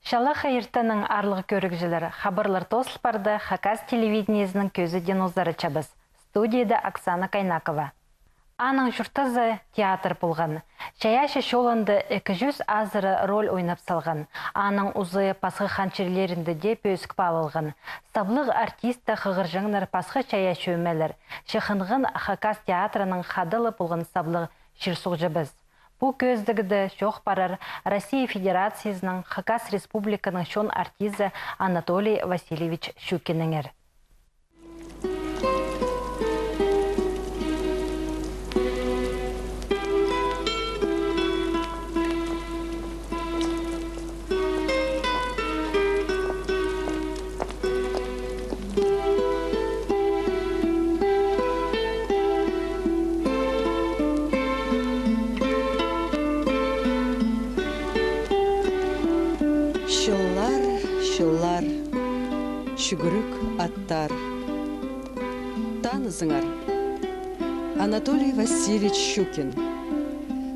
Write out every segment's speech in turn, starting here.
Шала хайыртаның арлығы көрікжілері хабарлар тослпарды Хакас телевидениесінің көзі денозары чабыз. Студияда Оксана Кайнакова. Аның жұртызы театр болған. Шаяшы шоланды 200 азыры роль ойнап салған. Аның ұзы пасқы ханчерлерінде деп өсік балылған. Саблық артисті қығыржыңнар пасқы шаяшы өмелер. Шықынғын Хакас театрының қадылы болған саблық шырсуқ жабыз. Бұл көздігіді шоқ барар Россия Федерациясының Хакас Республиканың шон артизі Анатолий Васильевич Щукиніңер. Шыллар, шүгірік аттар. Танызыңар. Анатолий Васильевич Щукин.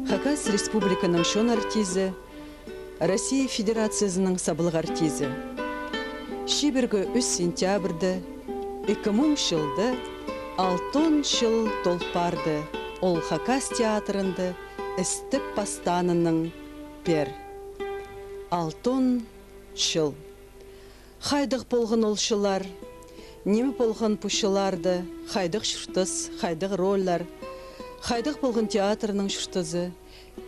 Хакас Республиканың шон артизі, Россия Федерациясының сабылық артизі. Шибіргі 3 сентябрді, 2000 жылды, 6 жыл толпарды, ол Хакас театрынды істіп пастанының пер. 6 жыл. Хайдық болғын олшылар, немі болғын пұшыларды, хайдық шұртыз, хайдық роллар, хайдық болғын театрының шұртызы,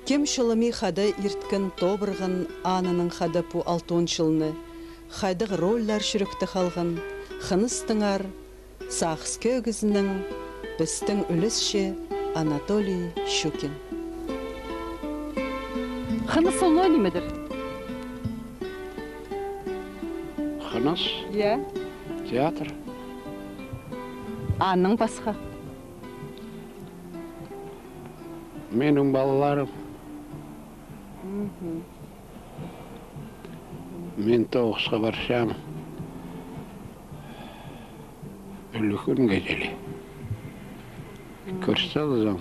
кем шылыми хады ирткін тобырғын анының хады пу 6 жылны, хайдық роллар шүрікті қалғын, қыныстыңар, сақыс көгізінің, біздің үлісше Анатолий Щукин. Қыныс олы немедір? Қыныс? Иә. Театр. Аның басқа? Менің балаларым. Мен 9-ға баршам. Үлікін кәжелі. Көрсетелізім.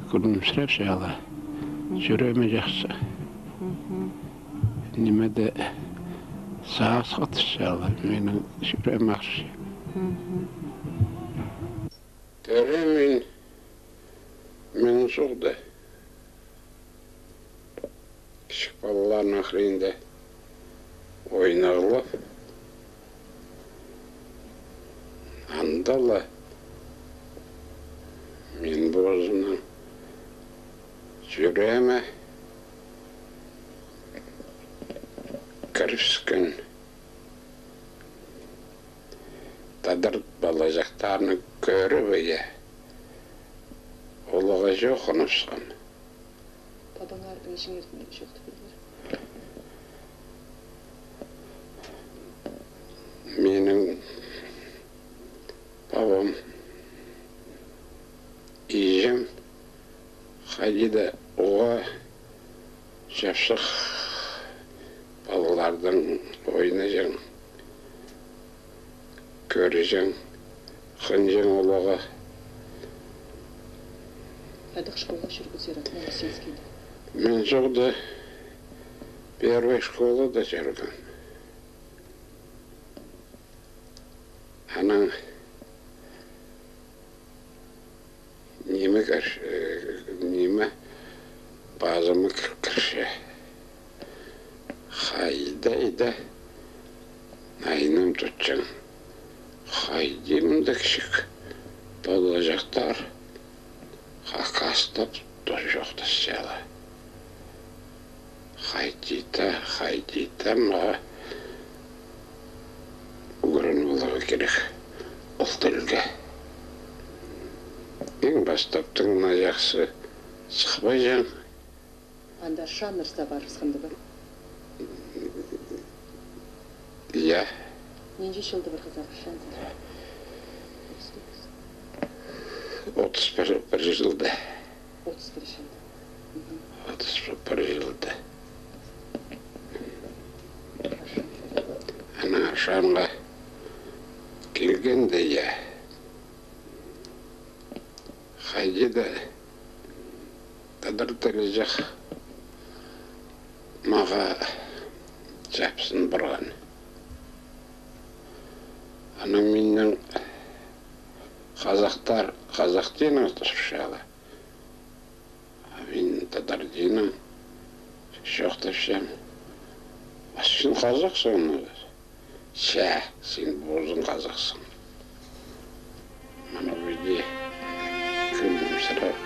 Күлімсіреп шағала. Жүреме жақсы. Немеде сағыз қатышалы, менің жүрем ақшы. Көремін, мен соғды. Кішік балаларын ақырында ойнағылап, андала мен бозынан жүреме кіріскен тадар балажақтарыны көріп ие олыға жоқ ұнысқан. Бабаңардың ішің ертінде жоқты білдер? Менің бабам ижем қайда оға жапсық балалардың ойны жың, көрі жың, қын жың олаға. Қайдық школға жүргізері, Новосельскийді? Мен жоғды первой школы да жүрген. Аның неме базымы кірші. Хайда айным тұтчың. Хайдемді кішік болажақтар. Хакаста тұтты жоқты сәлі. Хайдита ма ұғырын болуы керек. Ұлтылға. Ең бастаптың жақсы сықпай жан. Анда жанрда бар сқынды ба? Иә. Ненде жылды бір қызағы жанрда? 31 жылды. 31 жылды. 31 жылды. Ана шанға келгенде я. Хайдеді тадар тәрі жақ маға жапсын бұрған. Аның менің қазақ дейінің тұршалы. Мен тадар дейінің шоқташам. Сен қазақсың. Сен бозын қазақсың. Мана өйде күлдім сұрап.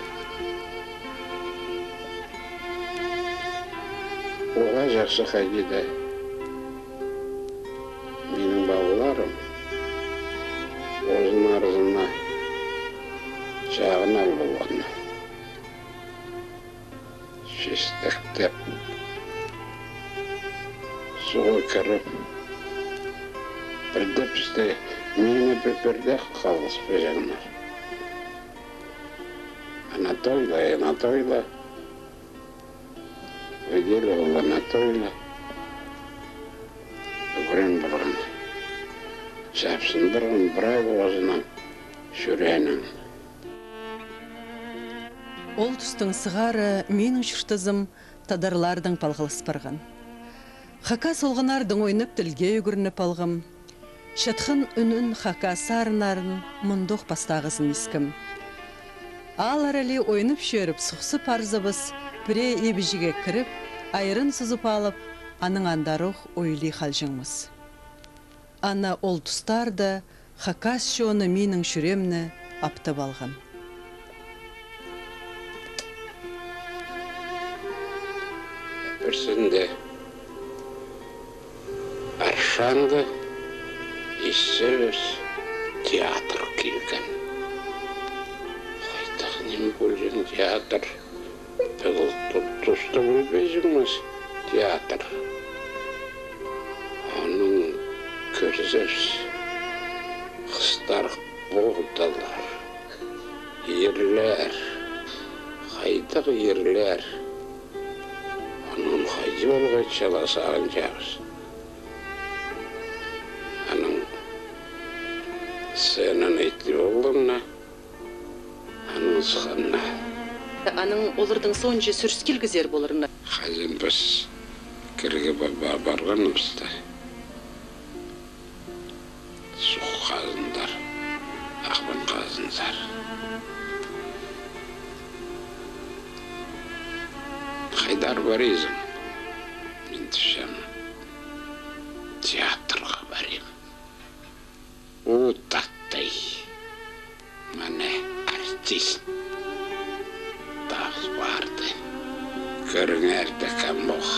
Оға жақсы қайдеді. Менің балаларым өзінің арызына жағын ал болғаны. Шестіктеп, суға кіріп, бірді-пісті мені бір-бірді қалғыспы жаңдар. Анатойла. Видели ол Анатойла. Бүгірін бұрын. Шапсын бұрын бірай болғызынан шүренің. Ол тұстың сығары менің шүртізім тадарлардың палғылыс барған. Хака солғынардың ойнып тілге үгірініп алғым. Шатқын үнін хака сарынарын мұндық бастағызын ескім. Ал әрәлі ойнып шөріп сұқсы парзыбыз біре ебіжіге кіріп, айырын сызып алып, аның андаруқ ойлы қалжыңмыз. Ана ол тұстарды хакас шоны менің шүремні аптып алған. Бірсінде Аршанды ешсіз театр келген. Қайтағынен бөлген театр. Бұл тұсты білбейсіңіз театр. Оның көрсіз қыстар болдылар. Ерлер, қайтақ ерлер. Оның қайды болға çalasağın жағыз. Оның сенің етті болғанына, оның сұқанына. Аның олардың сонжы сүріс келгізер болырына. Қазен біз кірге барғанымызда. Сұқ қазындар, ақпан қазындар. Қайдар барезім. Мен түшем театрға барем. О, таттай. Мәне артист. Тағыз барды. Көріңерді кәмбоқ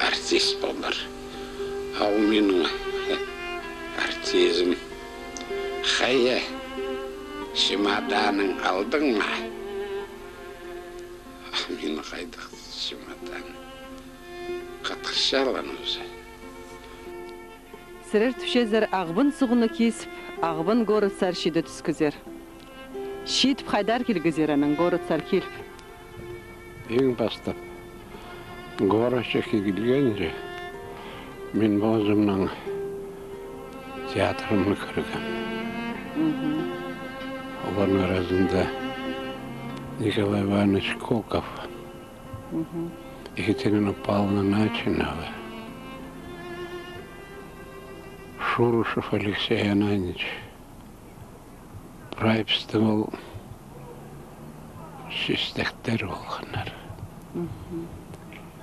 артист болыр. Ау менің артизм. Қайы, шимаданың алдың ма? Мені қайдық шимадан. Қатқышалан өзі. Сірер түшезер ағбын сұғыны кесіп, ағбын ғорыт сәр шиді түскізер. Шийтіп қайдар келгізер аның ғорыт сәр келіп. Ең бастап, ғорышы келгенде, мен бозымның театрымны көргем. Олардың арасында Николай Иванович Коков, Екатерина Павловна Начинова, Шурушев Алексей Ананич, Прайпсты ол шестектер болғанар.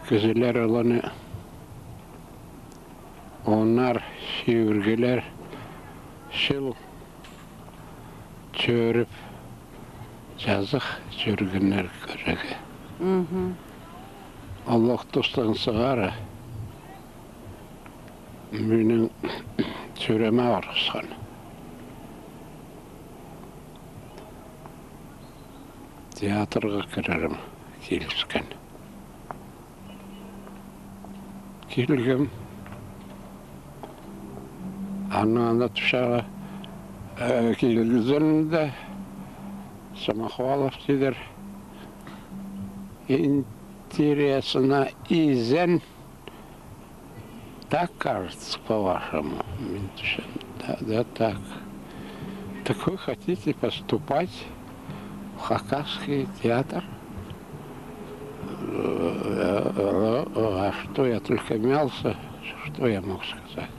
Күзілер оланы onlar şiirgeler şıl çörüp жазық жүргенler көрігі. Allah dostығын сығары менің сөреме арғысқан. Театрға кірерім келіскен. Келгім ана тұшаға келгізілді. Самохвалов дедер. Интересно, изен так кажется, по-вашему. Да, так. Так вы хотите поступать в Хакасский театр? А что я только мялся, что я мог сказать?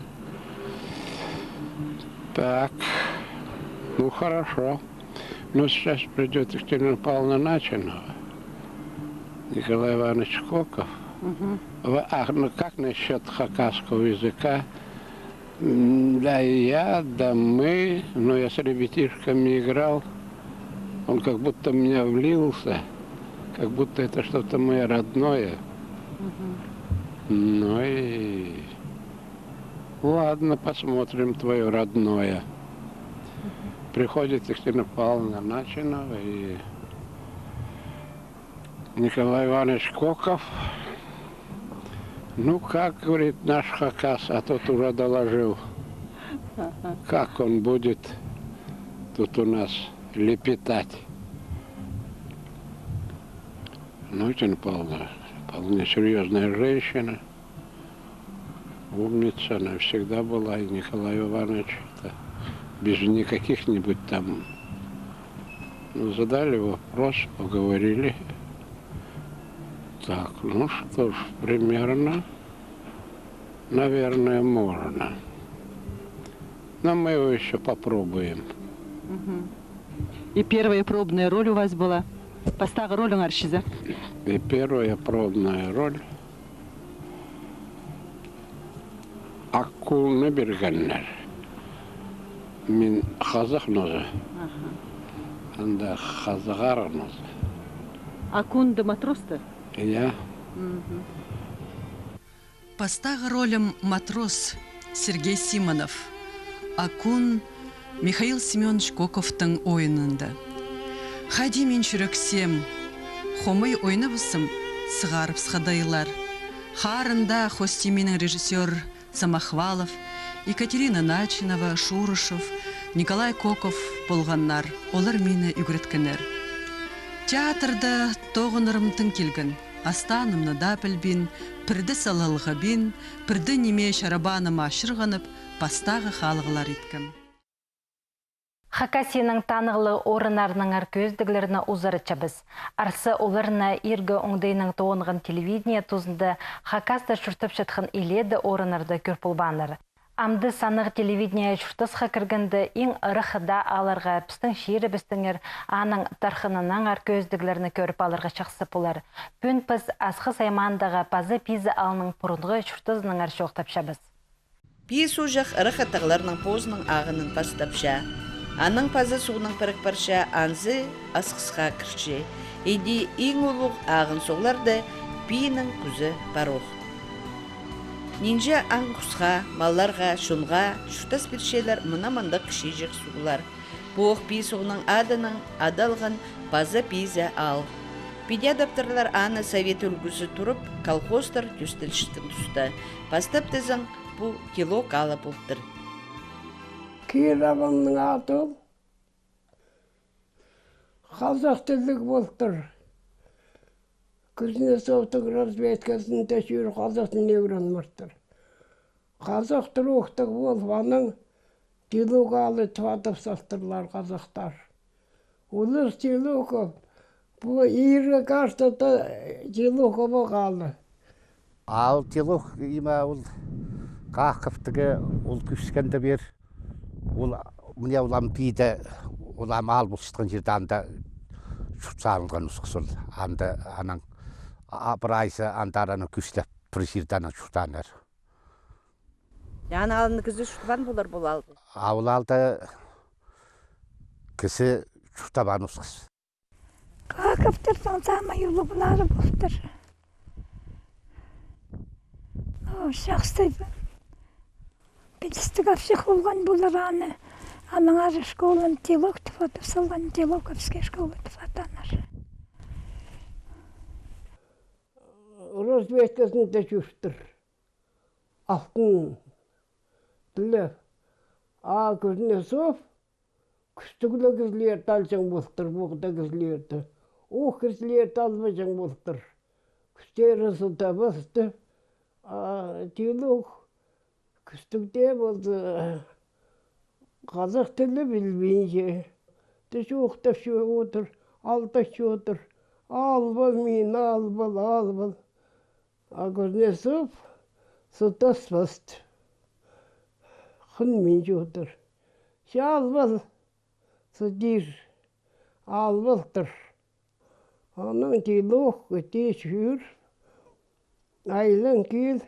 Так, ну хорошо. Ну сейчас придет Екатерина Павловна Начинова, Николай Иванович Коков. Ну как насчет хакасского языка? Да я, да мы, но я с ребятишками играл. Он как будто в меня влился, как будто это что-то мое родное. Ну и ладно, посмотрим твое родное. Приходит Екатерина Павловна Начинова и Николай Иванович Коков. Ну, как, говорит, наш хакас, а тот уже доложил, как он будет тут у нас лепетать. Ну, Екатерина Павловна, вполне серьезная женщина, умница, она всегда была, и Николай Иванович, без никаких-нибудь там, ну, задали вопрос, поговорили. Так, ну что ж, примерно, наверное, можно. Но мы его еще попробуем. И первая пробная роль у вас была? Постағы роль аршиза? И первая пробная роль Акулны бергеннер. Мен қазақ нозы. Анда қазағар нозы. Акунды матросты? Я. Постағы ролем матрос Сергей Симонов, Акун Михаил Семенович Коковтың ойынында. Хади мен жүрексем, хомый ойнабысым сығарып сқадайлар. Харында хостименің режиссер Самохвалов, Екатерина Начинова, Шурышев, Николай Коков болғаннар, олар мені үгіреткенер. Театрда тоғынырымтың келген, астанымны да білбін, пірді салалға бін, пірді неме шарабаным ашырғанып, бастағы халығылар еткім. Хакасияның танығылы орынарының аркөздігілеріні ұзарычабыз. Арсы оларына иргі оңдайының тоғынған телевидение тұзында Хакаста шүртіп шытқын еледі орынарды көрпілбаныр. Амды санығы телевидение шүртісқа кіргінді ең ұрықыда аларға пістің шері бістіңер аның тархынының аркөздігілеріні көріп алырға шықсы болар. Пүн піз асқы саймандағы пазы пизі алының пұрынғы шүртізінің аршы оқтапшабыз. Пиз ұжақ ұрық атағыларының позының ағының пастапша. Аның пазы суының пірік парша анзы асқысқа кірші. Еді ең олуғ ағын соғларды пиінің күзі баруқ. Нинжа аң құсқа, малларға, шунға, шүртас біршелер мұна-мында кішежек суғылар. Бұқ пи соғының адының адалған пазы пизі ал. Пиде адаптарлар аны совет үлгісі тұрып, колхоздар түстілшістің тұсты. Бастап тізің бұл кило қалы бұлттыр. Кейлағымның аты қазақ тілік болттыр. Kuznetsov'тың разведкасында жүр қазақ тіліне үйренмірттір. Қазақ тілі оқытық болып, аның дилуғалы туатып сақтырлар қазақтар. Олар дилуғы, бұл иірі қарстыда дилуғы бұғалы. Ал дилуғ има ол қақыптығы, ол күшкенді бер, ол мұне олам бейді, олам ал бұлшытқан жерді анда шұтсарылған ұсқысыл, анда аның апырайсы антараны күштеп пресирданы шутаныр. Яны алыны кізі шутбан болар бұл алды? Ауыл алды кісі шутабан ұсқыс. Қақыптырдан сама юлы бұлары болдыр. Шақсы білістік апшық олған бұлар аны. Аның ары школын телок тұфатып салған телоковский школы тұфатаныр. Разведкасында жүштір. Алтын тілі. Kuznetsov күштігілі кізлерді алжың болтыр, бұғда кізлерді. О кізлерді алмажың болтыр. Күштері сұлта басты. Телок күштігде болды. Қазақ тілі білбейінше. Түші оқташы отыр, алташы отыр. Албал мен, албал. Агорнесов сутас васт. Хын мен жотыр. Шалбал судир албалтыр. Аның тилох өте шүр. Айлын кел.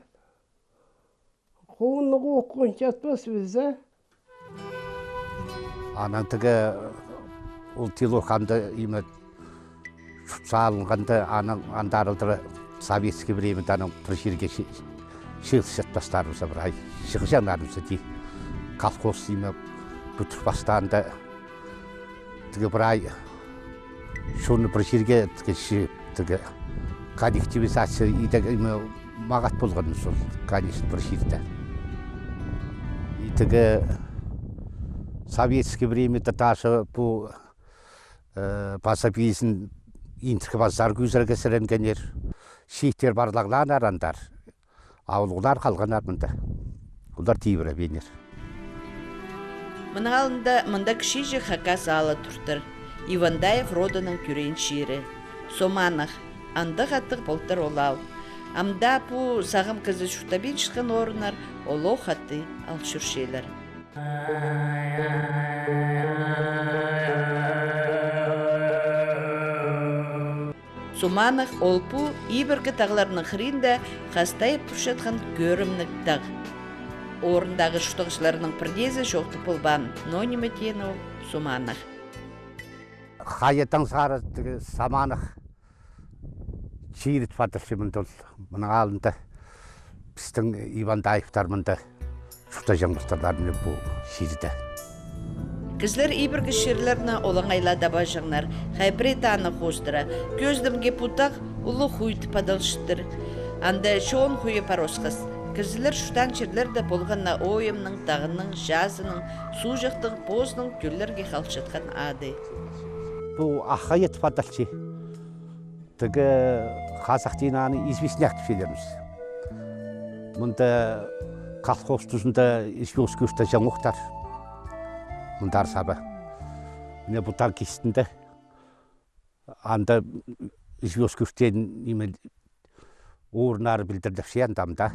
Қуынығы оқын жатпас бізді. Анан тігі ол тилох анда имет салынғанды андарылдыры советский временде аның бір жерге шығыс жатпастарымыза бір ай шығыс жанарымыза дей колхоз имет бүтір бастағанда тігі бір ай шоны бір жерге тігі коллективизация идегі мағат болғанын сол конечно бір жерде тігі советский временде даже бұл басапиесін интіркі базар күзірге сірінгенер, шейттер барлағынан арандар, ауылғылар қалғанар мұнда. Олар тейбірі бейнер. Мұның алында мұнда кіші хакас алы тұртыр. Ивандаев роданың күрейін шиірі. Соманық, андық аттық болтыр олау. Амда бұ сағым кізі шүтабен шыққан орынар олу хатты ал шүршелер. Суманық олпу ибіргі тағыларының қырында қастайып пұшатқан көрімнік тақ. Орындағы шұтығышыларының бірдезі жоқты пұлбан, но неметен ол Суманық. Қайеттің сары саманық шиірет фатыршы мұндыл. Мұның алында біздің Ивандаевтар мұнда шұта жаңғыртарларының бұл шиірді. Кізлер ибіргі шерлеріні олаңайла даба жаңнар, хайбрет аны қоздыра, көздімге пұтақ ұлы хуйты падалшыттыр. Анда шоң хуйы паросқыз. Кізлер шүтан шерлерді болғанна ойымның, тағының, жазының, су жақтың, позның көллерге қалшатқан ады. Бұл ақайет падалшы. Тігі қазақ дейінаны известін активелеріміз. Мұнда колхоз тұзында извоз көшті жаңғықтар. Мұндар сабы. Міне бұтар кестінде. Анда извоз көштен орынары білдірдіп шияндамда.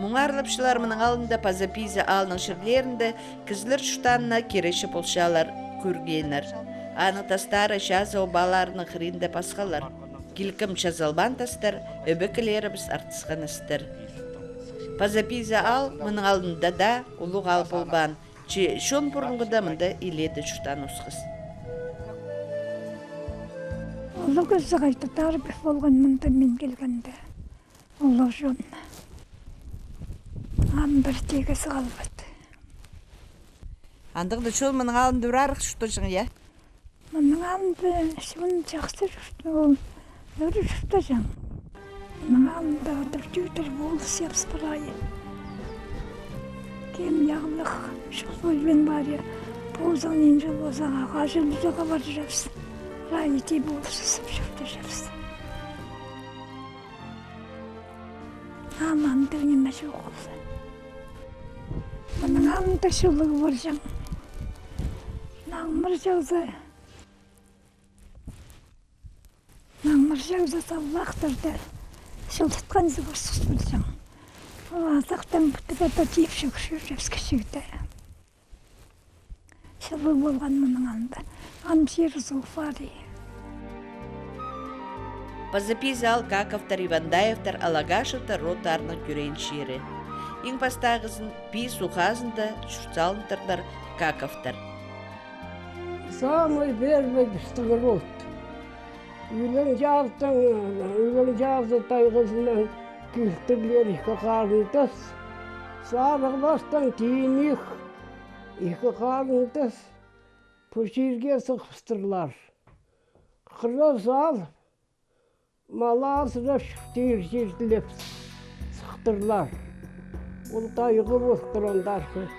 Мұңарлапшылар мұның алында пазапиза алының шырлерінде кізлер шүтанына кереші болшалар көргенер. Аны тастары жаза обаларының қырында пасқалар. Кілкім жазалбан тастар, өбікілеріміз артысқан істер. Пазапиза ал мұның алдында да ұлық ал болбан, че шон бұрынғыда мұнда иледі шүтан ұсқыз. Ұлық өзі қайты тарбих болған мұнда мен келгенде. Ұлық жон. Ам бір тегесі қалбады. Андығды шол мұның алында ұрарық шүтті жың, я? Мұның алында шын жақсы жүрді, ол өрі жүрді жың. Мұның алында отыр болыс япс бірайы. Кем яғылық шықпойбен бар я, позың мен жыл болсаға, қажылы жыға бар жапсы. Райы тей болыс үсіп жүрді жапсы. Аманды өнеме жоқ олсы. Мұның алында шылығы бар жың. Нағмыр жаузы. Нағмыр жаузы саллақтырды. Шылдытқан зы көрсіз білсің. Азақтан бұттыға да дейіп жүгірші жөпскі жігді. Шылы болған мұның анда. Аным жері зуфари. Пазапиза ал Каковтар, Ивандаевтар, Алагашевтар ротарының көрейін шері. Ең бастағызын пи сухазында шүртсалынтардар Каковтар. Самый первый бістігірот. Үйлің жазы тайғызынан күлтірлер екі қарындас. Сарық бастан кейін екі қарындас пұшерге сықпыстырлар. Қырыз ал, маласыра шүктер жерділеп сықтырлар. Ол тайғы болықтыр ондарсы.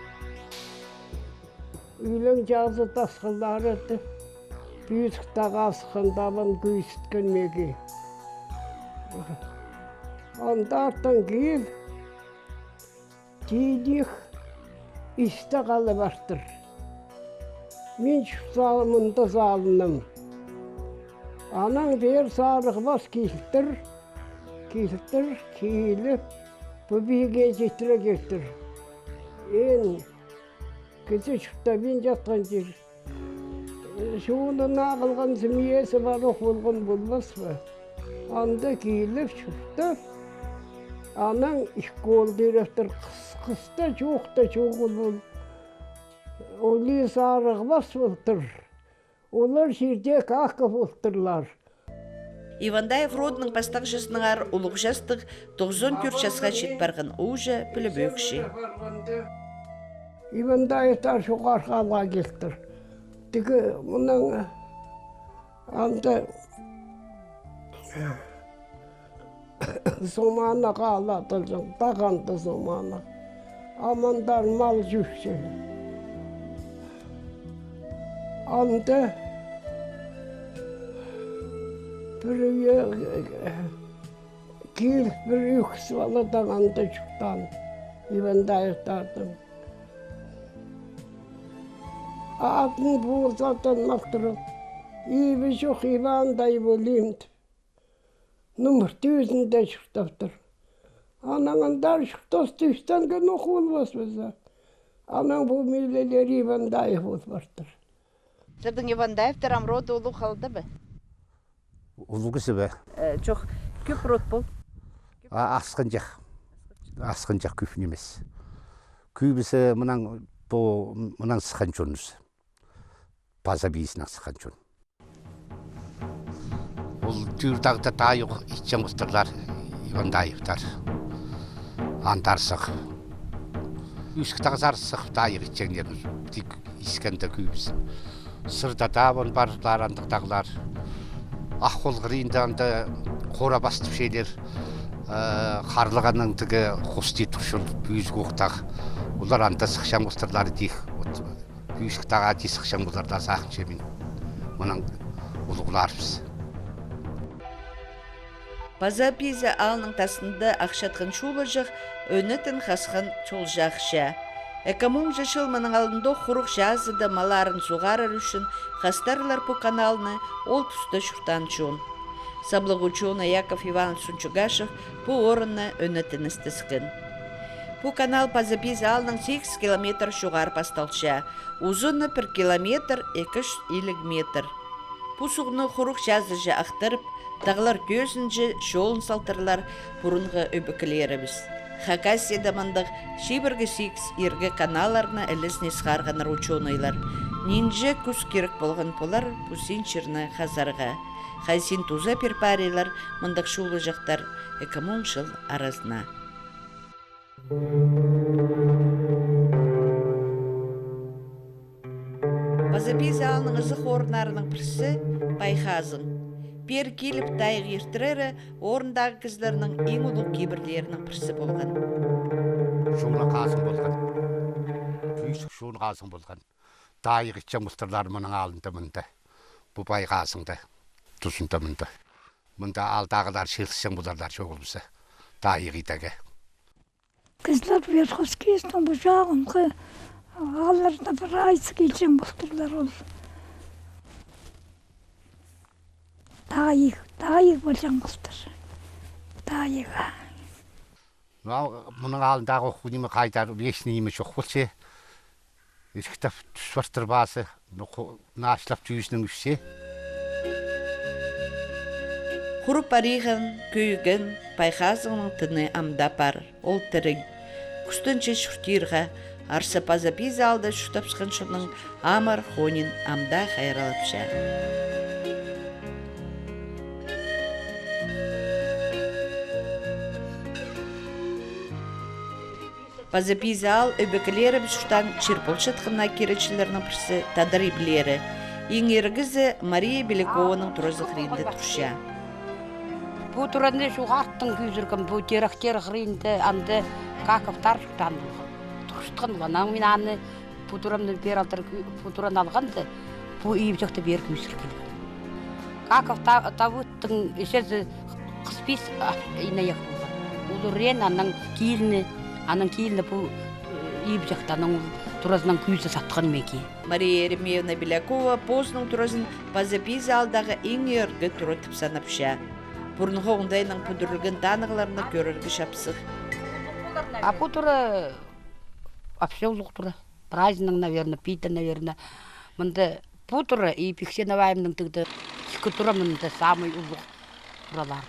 Үйлің жазы тасқылары Büyük tağasıqındaban güyüstkenmegi. Ondardan gel, deydik, iste qalıbardır. Men şu salımında salınım. Anan bir sarıq bas kildir, келтір, келіп, бұл биге жетіре кеттір. Ең кете шықта мен жатқан жер. Шуылына ағылған зімиесі бар оқылған болмас ба? Анда келіп шықта, анаң ішкол директор қыста жоқта жоғыл бол. Олы сарығмас болтыр. Олар жерде қақы болтырлар. Ивандаев родның пастақ жасыныңар ұлық жастық 94 жасқа шет барған ұжа біліп өкші. Ивандаевтар жоғарғы алға келтір. Тігі мұның анда зоманы қалатылжың, тағанды зоманы. Амандар мал жүкші. Анда келіп бір үкіс баладан анда жұқтан, Ивандаевтардың. Атын болсатан мақтырып, ебі жоқ Ивандай болемді. Нөмір төзінде жұқтаптыр. Анаңындар жұқтас түстен күн оқу болмас бізі. Анаң бұл мейлелер Ивандаев болып бартыр. Сірдің Ивандаевтар амроды ұлы қалды бі? Ұлы кісі бі? Жоқ, көп рот бол? Асқын жақ көпін емес. Көбісі мұнан сықан жоныз. База бейсін асықан жон. Ол түрдағды тайық итчен ұстырлар Ивандаевтар. Андарсық. Үскітағы зарсық тайық итченлерін. Тек искенді көбісі. Сырда табын барлар андықтағылар. Аққол ғырында анда қора бастып шейлер. Қарлығанның түгі қосты тұқшыл бүйізгі оқтақ. Олар анда сықшан ұстырлары дейік. Бүйізгітаға дей сықшан бұларда сақын жемін. Мұның ұлығыларымыз. База пейзі алының тасында ақшатқын шулы жақ, өнетін қасқын чол жақша. Экомун жашыл мұның алдында құрық жазыда маларын суғарар үшін қастарлар по каналны ол тұста шұртан чон. Саблық учена Яков Иванович Сунчугашев по орынны өнетін істіскен. По канал Пазапиз алының 8 километр шуғар пасталша, ұзыны 1 километр 250 метр. По суғыны құрық жазыжы ақтырып, тағылар көзінжі шолын салтырлар бұрынғы өбікілеріміз. Хакасияда мандық шибіргі 8 ергі каналарына әлісіне сқарғаныр ученыйлар. Нинже күз керек болған полар пусин черны хазарға. Хайсин туза перпарилар мандық шулы жақтар экомун жыл аразна. Базапиз алының ызық орынарының бірісі Байхазың. Пер келіп тайық ертірері орындағы кізлерінің ең ұлық кейбірлерінің бірісі болған. Шуына қасың болған. Күйсік шуын қасың болған. Тайық итчен мұстырлар мұның алында мұнда. Бұл Байхазыңда, тұсында мұнда. Мұнда алдағылар шелсен бұларлар жоғылмысы. Тайық итәге. Кізлер Верховскийстің бұл жағын қы. Аларда бір айсы келсен бұқтырлар ол. Тайық болсаң құстыр. Тайыға. Мұның алындағы оқуынымы қайдар, вешінімі жоқ болсы. Ешкітап түс бартыр басы, нашлап түйісінің үшсе. Құрып бариғын, күйігін, Байхазыңның тыны амда бар, ол тірің. Күстінші шүртирға, арсы Пазапиз алды шүтапсқын шының Амар Хонин амда қайралапша. Пазапиз ал өбекілері бүштан чирпыл шытқына керечілерінің бірісі тадыры білері. Ең ергізі Мария Белякованың тұрызы қырынды тұрша. Бұл тұранды шуғарттың күйзіргім, бұл теректер қырынды анды қақыптар шықтан тұршытқан болған. Мен аны бұл тұрамды бер алтыр бұл тұран алғанды, бұл үйіп жоқты бер күйзірген. Қақып тавыттың есесі қыспес инаяқ болған. Ол үрен анның кейіліні бұл үйіп жоқты аның тұразынан күйзі сатқан меке. Мария Еремеевна Белякова позның тұразын Пазапиз алдағы ең ергі тұры тіпсанапша. Бұрынғы оңдайның пүдірілген данығыларына көріргі шапсық. А путура вообще улуқтура. Праздник, наверное, пита, наверное. Мында путура и пиксеноваемның тігді кутура мында самый улуқ туралар.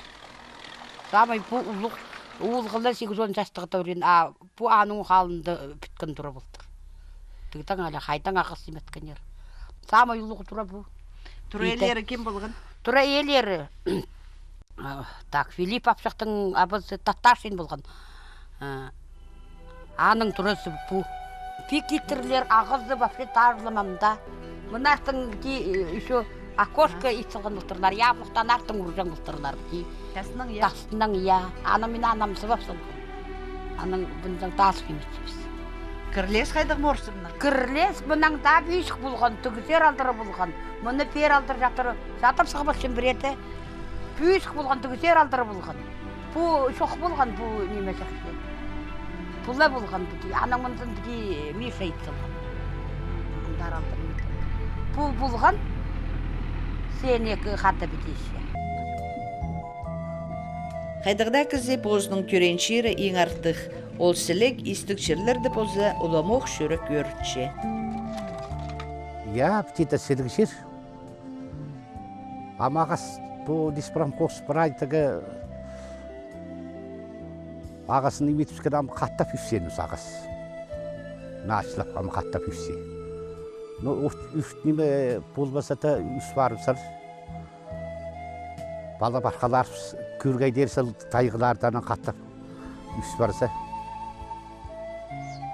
Самый улуқ улғылда 8-10 жастығы тәурен, а бұ аның қалында біткен тұра болдыр. Тігітің әлі қайтан ақыс еметкен ер. Самый улуқ тұра бұ. Тұра елері кем болған? Тұра елері, так, Филипп Апшақтың абызы Татташин болған. Аның тұрысы бұ. Пикетірлер ағызды бапше тарлымамда. Мұнақтың еще окошко итсілген бұлтырлар, яблықтан артың ұржан бұлтырлар. Тасының, я. Аным мен анам сыбап сылған. Аның бұндан тасы кемесіпіз. Кірлес қайдық морсымның? Кірлес бұнан да бүйшік болған, түгізер алдыры болған. Мұны пер алдыр жатыр сығыбашын біреті. Бүйшік болған, түгізер алдыры болған. Бұл шоқ болған, бұл неме жақсы. Бұла болған бұды, аның мұндан бұды Миша итсілған. Бұл болған, сен екі қаты бітеші. Қайдығда кізе бозының көреншері ең артық. Ол сілік истікшерлерді бозы ұламоқ шөрік өртші. Я, птита сілікшер. Амағас бұл диспрам қоқсы бір айтығы ағасын еметіпскен амы қаттап үсеніміз ағас. Нашылап амы қаттап үсе. Үст неме болмаса да үс барымсар. Бала барқалар көргей дерсіл тайғылардан қаттап үс барса.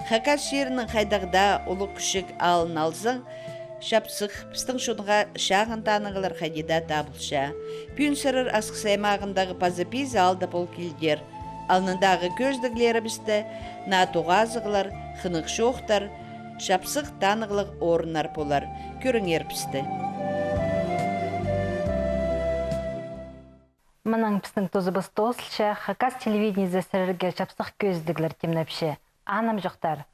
Хакас жерінің қайдағда ұлы күшік алын алзың, шапсық пістің шонға шағын танығылар қайдеда табылша. Пүйін сырыр асқы саймағындағы пазапиз алды бол келдер. Алнындағы көздіглері бісті, натуғазығылар, қынық шоқтар, шапсық танығылық орынар болар. Көріңер бісті. Мұның пістің тозыбыз тослча, Хакас телевидение зәсірерге шапсық көздіглер темнәпші. Анам жоқтар.